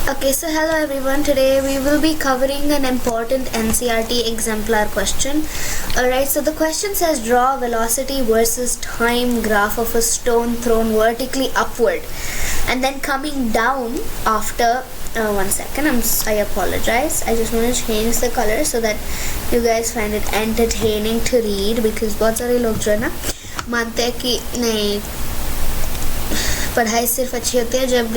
Okay, so hello everyone. Today we will be covering an important NCERT exemplar question. Alright, so the question says draw velocity versus time graph of a stone thrown vertically upward and then coming down after one second. I apologize. I just want to change the color so that you guys find it entertaining to read, because बहुत सारे लोग जो है ना मानते हैं कि नहीं पढ़ाई सिर्फ अच्छी होती है जब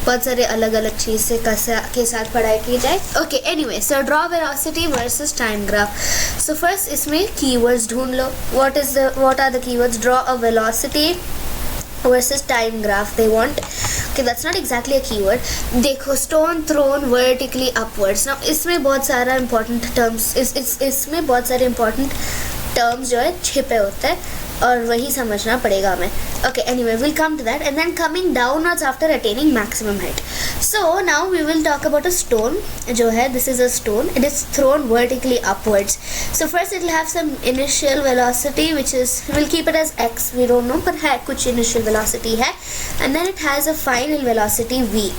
बहुत सारे अलग अलग चीज़ से के साथ पढ़ाई की जाए. Okay, anyway, so draw velocity versus time graph. So first इसमें कीवर्ड्स ढूंढ लो. What are the keywords? Draw a velocity versus time graph they want. Okay, that's not exactly a keyword. देखो, stone thrown vertically upwards. Now इसमें बहुत सारा important terms इसमें बहुत सारे important terms जो है छिपे होते हैं और वही समझना पड़ेगा हमें. Okay, anyway, we'll come to that. And then coming downwards after attaining maximum height. So now we will talk about a stone जो है, this is a stone. It is thrown vertically upwards. So first it will have some initial velocity which is, we'll keep it as x, we don't know, but है कुछ initial velocity है. And then it has a final velocity v.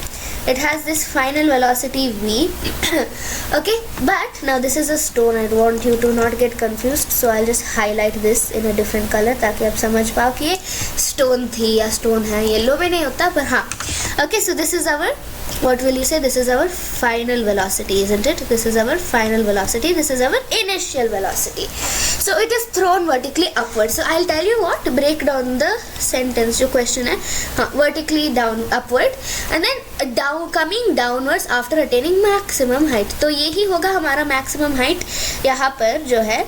It has this final velocity v. Okay, but now this is a stone. I want you to not get confused, so I'll just highlight this in a different color ताकि आप समझ पाओ कि ये stone थी या stone है. Yellow में नहीं होता पर हाँ. Okay, so this is our, what will you say, this is our final velocity, isn't it? This is our final velocity, this is our initial velocity. So it is thrown vertically upward. So I'll tell you what, break down the sentence. जो question है, vertically down upward and then down, coming downwards after attaining maximum height. तो यही होगा हमारा maximum height. यहाँ पर जो है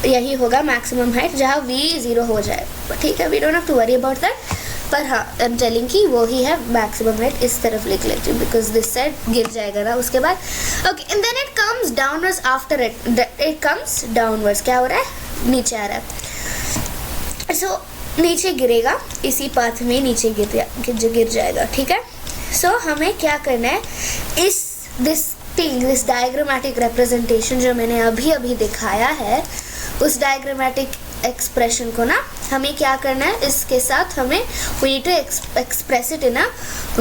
यही होगा maximum height जहाँ v 0 हो जाए. ठीक है, we don't have to worry about that. पर हाँ, आई एम टेलिंग कि वो ही है मैक्सिमम हाइट. इस तरफ लिख लेती हूँ बिकॉज दिस साइड गिर जाएगा ना उसके बाद. Okay, and then it comes downwards after it comes downwards. क्या हो रहा है? नीचे आ रहा है. सो नीचे गिरेगा, इसी पाथ में नीचे गिर जाएगा. ठीक है, सो हमें क्या करना है, दिस डायग्रामेटिक रिप्रेजेंटेशन जो मैंने अभी दिखाया है, उस डायग्रामेटिक एक्सप्रेशन को ना हमें क्या करना है, इसके साथ हमें we need to express it in a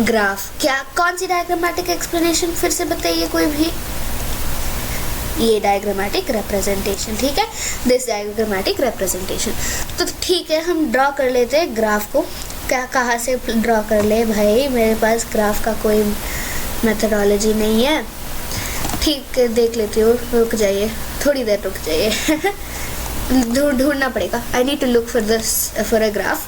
graph. क्या, कौन सी डायग्रामेटिक एक्सप्लेनेशन? फिर से बताइए कोई भी. ये डायग्रामेटिक रिप्रेजेंटेशन. ठीक है, दिस डायग्रामेटिक रिप्रेजेंटेशन. तो ठीक है, हम ड्रॉ कर लेते हैं ग्राफ को. क्या, कहाँ से ड्रॉ कर ले भाई, मेरे पास ग्राफ का कोई मेथडोलॉजी नहीं है. ठीक है, देख लेती हूँ. रुक जाइए, थोड़ी देर रुक जाइए. ढूंढना पड़ेगा. I need to look for a graph.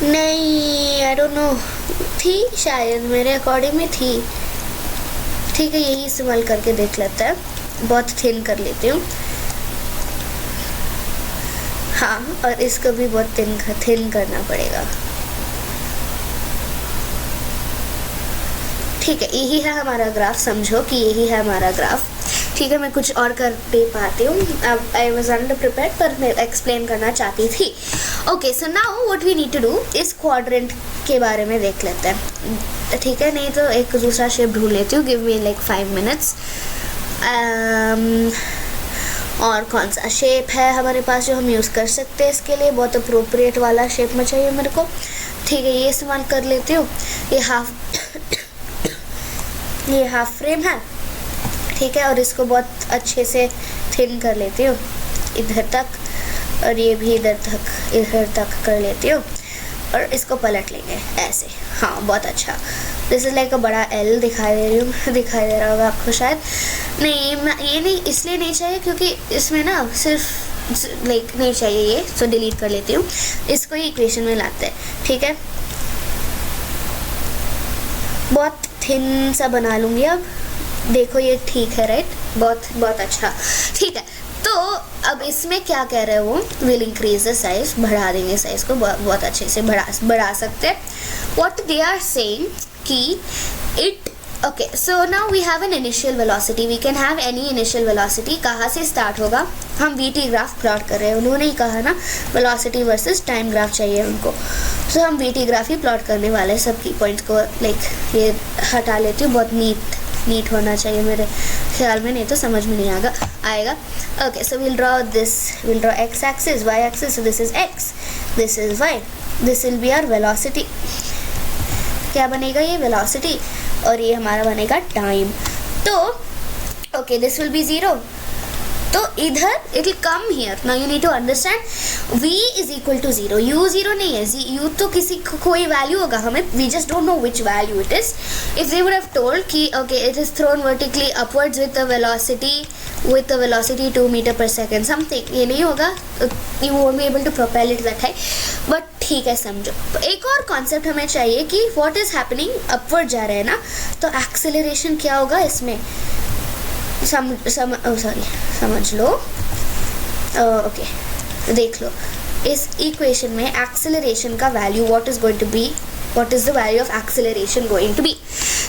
नहीं, आई डोंट नो, थी शायद, मेरे अकॉर्डिंग में थी. ठीक है, यही इस्तेमाल करके देख लेते हैं. बहुत थिन कर लेती हूँ. हाँ, और इसको भी बहुत थिन करना पड़ेगा. ठीक है, यही है हमारा ग्राफ. समझो कि यही है हमारा ग्राफ. ठीक है, मैं कुछ और कर दे पाती हूँ. अब आई वॉज अंडर प्रिपेयर्ड, पर मैं एक्सप्लेन करना चाहती थी. Okay, so now what we need to do इस क्वाड्रेंट के बारे में देख लेते हैं. ठीक है, नहीं तो एक दूसरा शेप ढूंढ लेती हूँ. Give me like 5 minutes. और कौन सा शेप है हमारे पास जो हम यूज़ कर सकते हैं इसके लिए? बहुत अप्रोप्रिएट वाला शेप में चाहिए मेरे को. ठीक है, ये इस्तेमाल कर लेती हूँ. ये हाफ फ्रेम है. ठीक है, और इसको बहुत अच्छे से थिन कर लेती हूँ इधर तक, और ये भी इधर तक कर लेती हूँ, और इसको पलट लेंगे ऐसे. हाँ, बहुत अच्छा. दिस इज़ लाइक अ बड़ा एल दिखाई दे रहा होगा आपको शायद. नहीं, ये नहीं, इसलिए नहीं चाहिए क्योंकि इसमें ना सिर्फ लाइक नहीं चाहिए ये, सो डिलीट कर लेती हूँ. इसको ही इक्वेशन में लाते हैं. ठीक है, बहुत थिन सा बना लूँगी. अब देखो, ये ठीक है, राइट? बहुत अच्छा. ठीक है, तो अब इसमें क्या कह रहे हैं वो, विल इंक्रीज द साइज, बढ़ा देंगे साइज को. बहुत अच्छे से बढ़ा सकते हैं. व्हाट दे आर सेइंग कि it, okay, so now we have an initial velocity. We can have any initial velocity. कहाँ से स्टार्ट होगा? हम वीटी ग्राफ प्लॉट कर रहे हैं. उन्होंने ही कहा ना वेलोसिटी वर्सेस टाइम ग्राफ चाहिए उनको. तो हम वीटी ग्राफ ही प्लॉट करने वाले हैं. सब की पॉइंट्स को लाइक ये हटा लेती हूँ. बहुत नीट होना चाहिए मेरे ख्याल में, नहीं तो समझ में नहीं आएगा. Okay, so we'll draw x axis, y axis. So this is x, this is y. This will be our velocity. क्या बनेगा ये? वेलोसिटी. और ये हमारा बनेगा टाइम. तो ओके, दिस विल बी 0. तो इधर it will come here. Now you need to understand v is equal to 0. u 0 नहीं है, u तो किसी कोई वैल्यू होगा, हमें we just don't know which value it is. If they would have told कि okay it is thrown vertically upwards with a velocity 2 meter per second समथिंग, ये नहीं होगा. You won't be able to propel it that high. But ठीक है, समझो. एक और कॉन्सेप्ट हमें चाहिए कि व्हाट इज हैपनिंग, अपवर्ड जा रहे हैं ना, तो एक्सेलरेशन क्या होगा इसमें. समझ लो. ओके, देख लो इस इक्वेशन में एक्सेलरेशन का value what is going to be, what is the value of acceleration going to be.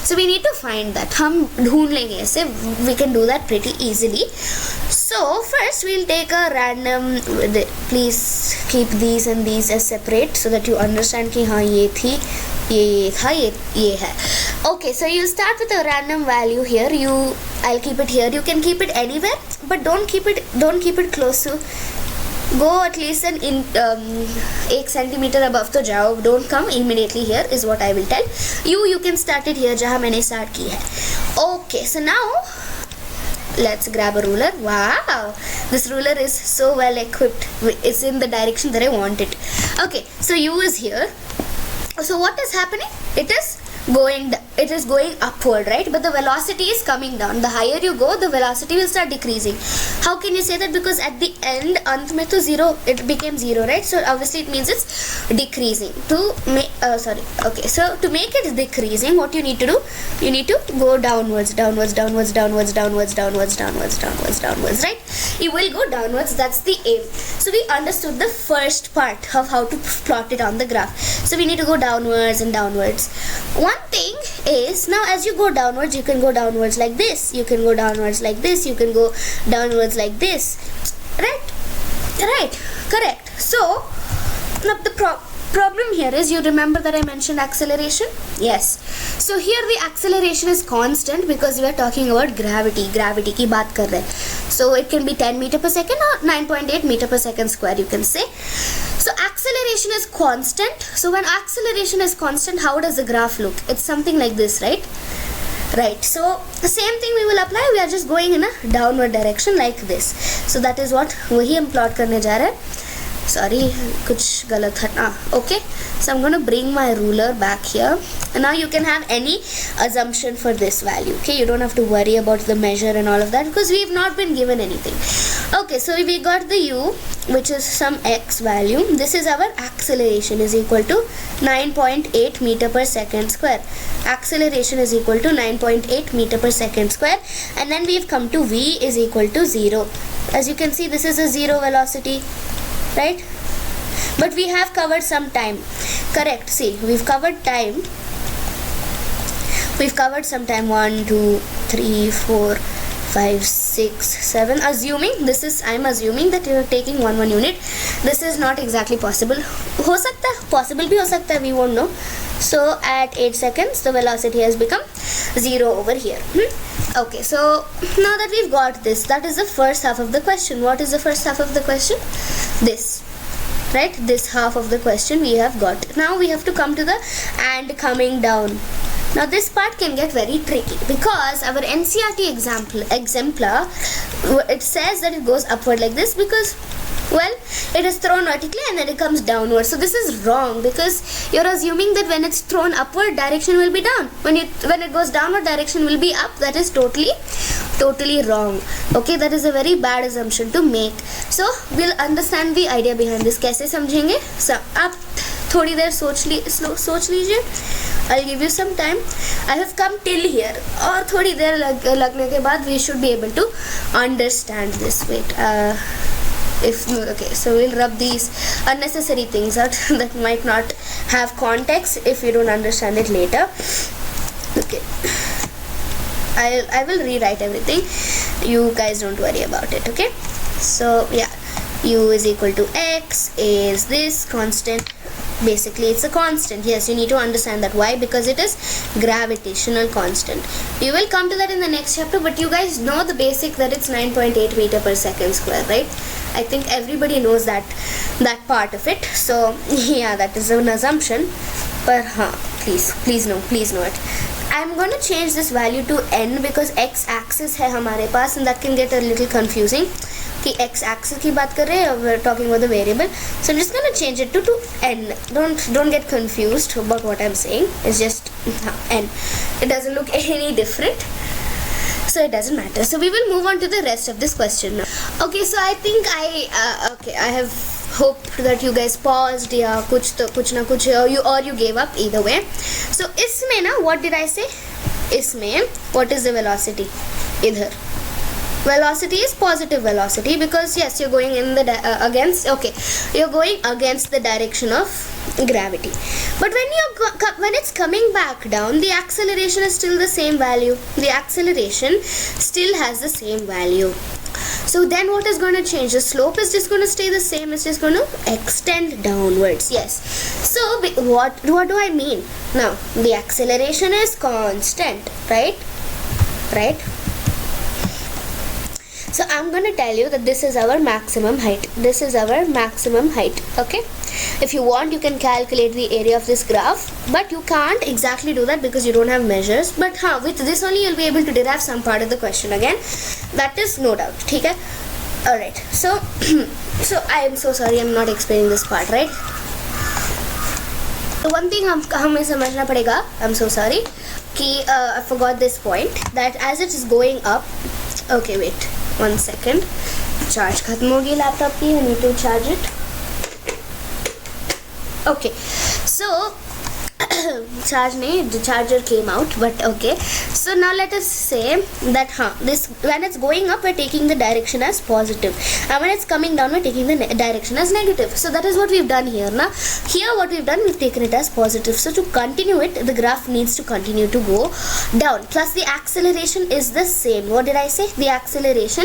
So we need to find that. हम ढूंढ लेंगे ऐसे, we can do that pretty easily. So first we'll take a random, please keep these and these as separate so that you understand कि हाँ ये थी, ये था, ये है. Okay, so you'll start with a random value here. I'll keep it here. You can keep it anywhere, but don't keep it close to. Go at least an 1 centimeter above तो जाओ. Don't come immediately here is what I will tell. You can start it here जहाँ मैंने start की है. Okay, so now let's grab a ruler. Wow, this ruler is so well equipped. It's in the direction that I want it. Okay, so u is here. So what is happening? It is going upward, right? But the velocity is coming down. The higher you go, the velocity will start decreasing. How can you say that? Because at the end, अंत में तो 0, it became 0, right? So obviously it means it's decreasing. Okay. So to make it decreasing, what you need to do? You need to go downwards, right? You will go downwards. That's the aim. So we understood the first part of how to plot it on the graph. So we need to go downwards and downwards. One thing is, now as you go downwards, you can go downwards like this, you can go downwards like this, you can go downwards like this, right, correct. So now the problem here is, you remember that I mentioned acceleration? Yes. So here the acceleration is constant because we are talking about gravity की बात कर रहे हैं. So it can be 10 meter per second or 9.8 meter per second square, you can say. So acceleration is constant. So when acceleration is constant, how does the graph look? It's something like this, right? Right. So the same thing we will apply. We are just going in a downward direction like this. So that is what वही हम plot करने जा रहे हैं. Sorry, कुछ गलत है ना. Okay, so I'm going to bring my ruler back here. And now you can have any assumption for this value. Okay, you don't have to worry about the measure and all of that because we've not been given anything. Okay, so we got the u, which is some x value. This is our acceleration, is equal to 9.8 meter per second square. Acceleration is equal to 9.8 meter per second square. And then we've come to v is equal to 0. As you can see, this is a 0 velocity, right? But we have covered some time. Correct. See, we've covered time. We've covered some time. 1, 2, 3, 4, 5, 6, 7. I'm assuming that you're taking one unit. This is not exactly possible. हो सकता है, possible भी हो सकता है, we won't know. So at 8 seconds, the velocity has become 0 over here. Okay, so now that we've got this, that is the first half of the question. What is the first half of the question? This, right? This half of the question we have got. Now we have to come to the and coming down. Now this part can get very tricky because our NCERT exemplar, it says that it goes upward like this because, well, it is thrown vertically and then it comes downward. So this is wrong because you're assuming that when it's thrown upward, direction will be down. When it goes downward, direction will be up. That is totally wrong. Okay, that is a very bad assumption to make. So we'll understand the idea behind this. कैसे समझेंगे? So आप थोड़ी देर सोच लीजिए. I'll give you some time. I have come till here. और थोड़ी देर लगने के बाद we should be able to understand this. Wait. Okay, so we'll rub these unnecessary things out that might not have context if you don't understand it later. Okay, I will rewrite everything. You guys don't worry about it. Okay, so yeah, u is equal to x, a is this constant, Basically it's a constant. Yes, you need to understand that. Why? Because it is gravitational constant. You will come to that in the next chapter, but you guys know the basic that it's 9.8 meter per second square, right? I think everybody knows that part of it. So yeah, that is an assumption, but please know it. I'm going to change this value to n because x axis है हमारे पास, and that can get a little confusing कि x axis की बात कर रहे हैं, we're talking about the variable. So I'm just going to change it to n. Don't get confused about what I'm saying. It's just n. It doesn't look any different, so it doesn't matter. So we will move on to the rest of this question now. Okay, so I think I have hoped that you guys paused या कुछ ना कुछ or you gave up. Either way. So इसमें ना, what did I say? इसमें what is the velocity? इधर velocity is positive velocity because yes, you're going in the you're going against the direction of gravity. But when it's coming back down, the acceleration is still the same value. The acceleration still has the same value. So then what is going to change? The slope is just going to stay the same. It's just going to extend downwards. Yes. So what do I mean? Now the acceleration is constant, right? So I'm going to tell you that this is our maximum height. This is our maximum height. Okay. If you want, you can calculate the area of this graph, but you can't exactly do that because you don't have measures. But with this only you'll be able to derive some part of the question again. That is no doubt. Okay. Alright. So I am so sorry I'm not explaining this part, right? So one thing हमें समझना पड़ेगा. I'm so sorry कि I forgot this point, that as it is going up. Okay, wait 1 second. Charge खत्म हो गई laptop की. I need to charge it. Okay, so the charger came out, but okay. So now let us say that this, when it's going up, we're taking the direction as positive, and when it's coming down, we're taking the direction as negative. So that is what we've done here. Now here what we've done, we've taken it as positive. So to continue it, the graph needs to continue to go down. Plus the acceleration is the same. What did I say? The acceleration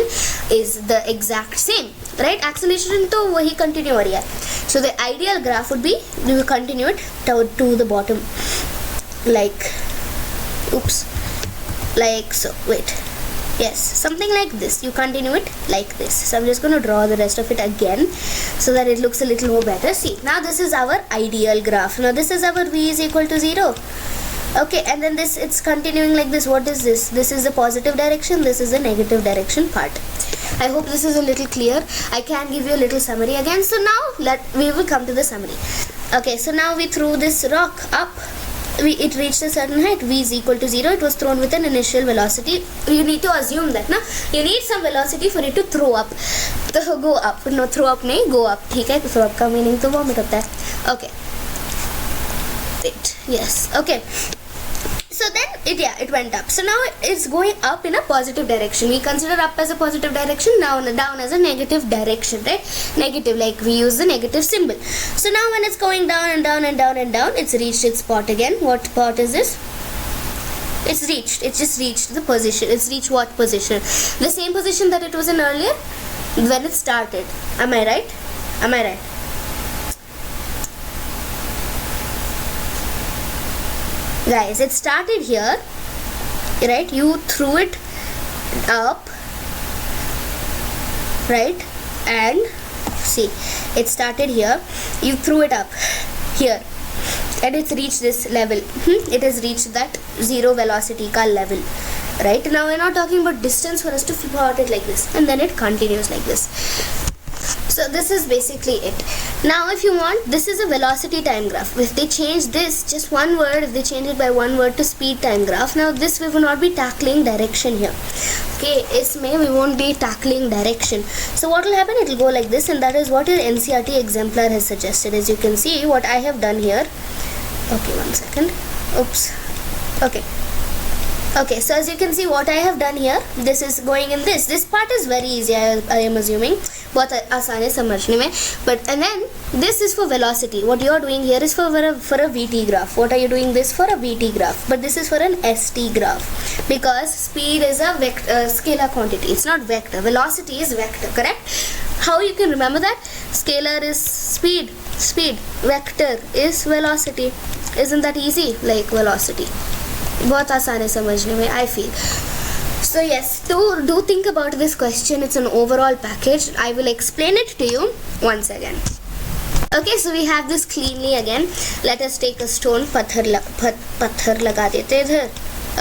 is the exact same, right? Acceleration to wahi continue ho rahi hai. So the ideal graph would be, we will continue it to the bottom, like so. Wait, yes, something like this. You continue it like this. So I'm just going to draw the rest of it again so that it looks a little more better. See, now this is our ideal graph. Now this is our v is equal to 0. Okay, and then this, it's continuing like this. What is this? This is the positive direction, this is the negative direction part. I hope this is a little clear. I can give you a little summary again. So now we will come to the summary. Okay, so now we threw this rock up. It reached a certain height. V is equal to 0. It was thrown with an initial velocity. You need to assume that na, you need some velocity for it to throw up. So go up. No, throw up nahi, go up. ठीक है? Throw up का meaning तो vomit होता है. Okay. Wait. Yes. Okay. So then it went up. So now it's going up in a positive direction. We consider up as a positive direction, down as a negative direction, right? Negative, like we use the negative symbol. So now when it's going down and down and down and down, it's reached its spot again. What spot is this? It's just reached the position. It's reached what position? The same position that it was in earlier when it started. Am I right? Guys, it started here, right? You threw it up, right? And see, it started here. You threw it up here, and it's reached this level. It has reached that 0 velocity ka level, right? Now we're not talking about distance for us to plot it like this, and then it continues like this. So this is basically it. Now if you want, this is a velocity time graph. If they change this, just one word, if they change it by one word to speed time graph, now this we will not be tackling direction here. Okay, isme we won't be tackling direction. So what will happen, it will go like this, and that is what your NCERT exemplar has suggested. As you can see, what I have done here. Okay, 1 second. Oops. Okay, so as you can see, what I have done here, this is going in this. This part is very easy, I am assuming. बहुत आसान है समझने में. But and then this is for velocity. What you are doing here is for a VT graph. What are you doing this for? A VT graph. But this is for an ST graph, because speed is a scalar quantity. It's not vector. Velocity is vector, correct? How you can remember that? Scalar is speed. speed. Vector is velocity. Isn't that easy? Like velocity. बहुत आसान है समझने में, I feel. So yes, do think about this question. It's an overall package. I will explain it to you once again. Okay, so we have this cleanly again. Let us take a stone. पत्थर लगा देते इधर.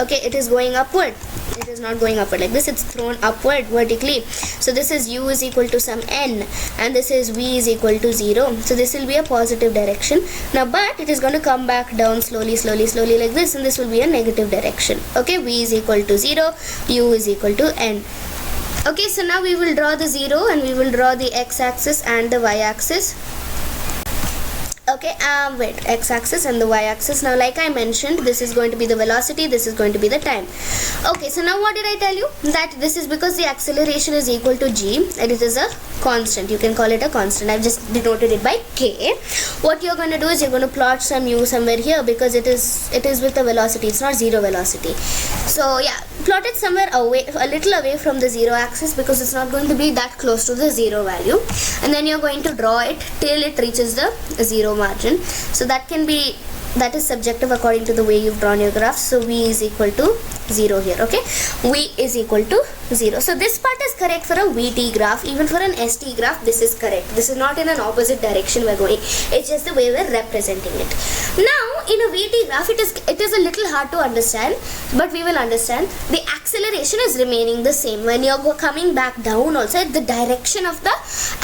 Okay, it is going upward. It is not going upward like this. It's thrown upward vertically. So this is u is equal to some n, and this is v is equal to 0. So this will be a positive direction. Now, but it is going to come back down slowly like this, and this will be a negative direction. Okay, v is equal to 0, u is equal to n. Okay, so now we will draw the 0, and we will draw the x-axis and the y-axis. Okay, wait, x-axis and the y-axis. Now, like I mentioned, this is going to be the velocity, this is going to be the time. Okay, so now what did I tell you? That this is because the acceleration is equal to g, and it is a constant. You can call it a constant. I've just denoted it by k. What you're going to do is you're going to plot some u somewhere here, because it is with the velocity. It's not zero velocity. So yeah, plot it somewhere away, a little away from the zero axis, because it's not going to be that close to the zero value. And then you're going to draw it till it reaches the zero margin. So that is subjective according to the way you've drawn your graph. So v is equal to 0 here. Okay, v is equal to 0. So this part is correct for a vt graph. Even for an st graph, this is correct. This is not in an opposite direction we're going. It's just the way we're representing it. Now in a vt graph, it is a little hard to understand, but we will understand. The acceleration is remaining the same. When you're coming back down also, the direction of the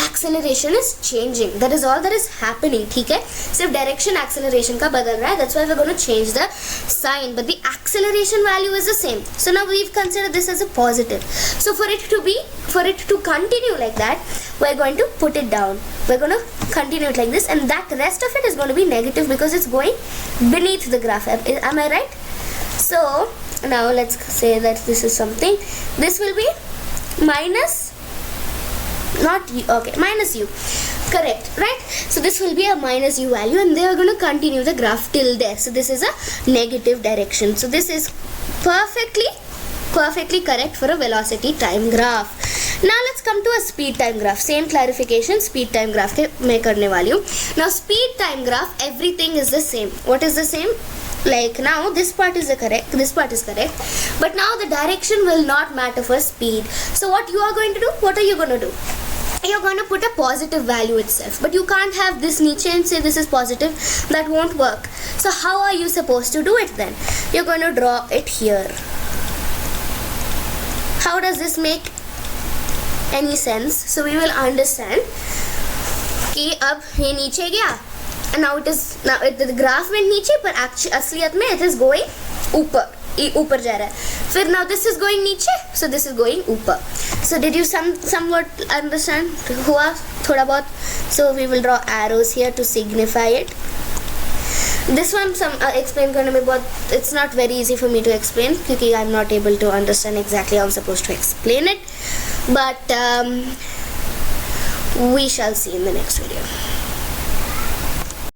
acceleration is changing. That is all that is happening. ठीक है, सिर्फ direction acceleration का बदल रहा है. That's why we're going to change the sign, but the acceleration value is the same. So now we've considered this as a positive. So for it to continue like that, we're going to put it down. We're going to continue it like this, and that rest of it is going to be negative because it's going beneath the graph. Am I right? So now let's say that this is something. This will be minus, not u, okay, minus u. Correct, right? So this will be a minus u value, and they are going to continue the graph till there. So this is a negative direction. So this is perfectly correct for a velocity time graph. Now let's come to a speed time graph. Same clarification, speed time graph के मैं करने वाली हूँ. Now speed time graph, everything is the same. What is the same? Like now this part is correct, this part is correct, but now the direction will not matter for speed. So what you are going to do? What are you going to do? You're going to put a positive value itself, but you can't have this niche and say this is positive. That won't work. So how are you supposed to do it then? You're going to draw it here. How does this make any sense? So we will understand कि अब ये नीचे गया, and now the graph went नीचे, पर असलियत में it is going ऊपर जा रहा है. फिर now this is going नीचे, so this is going ऊपर. So did you somewhat understand? हुआ थोड़ा बहुत? So we will draw arrows here to signify it. This one explain करने में बहुत, it's not very easy for me to explain क्योंकि I'm not able to understand exactly how I'm supposed to explain it, but we shall see in the next video.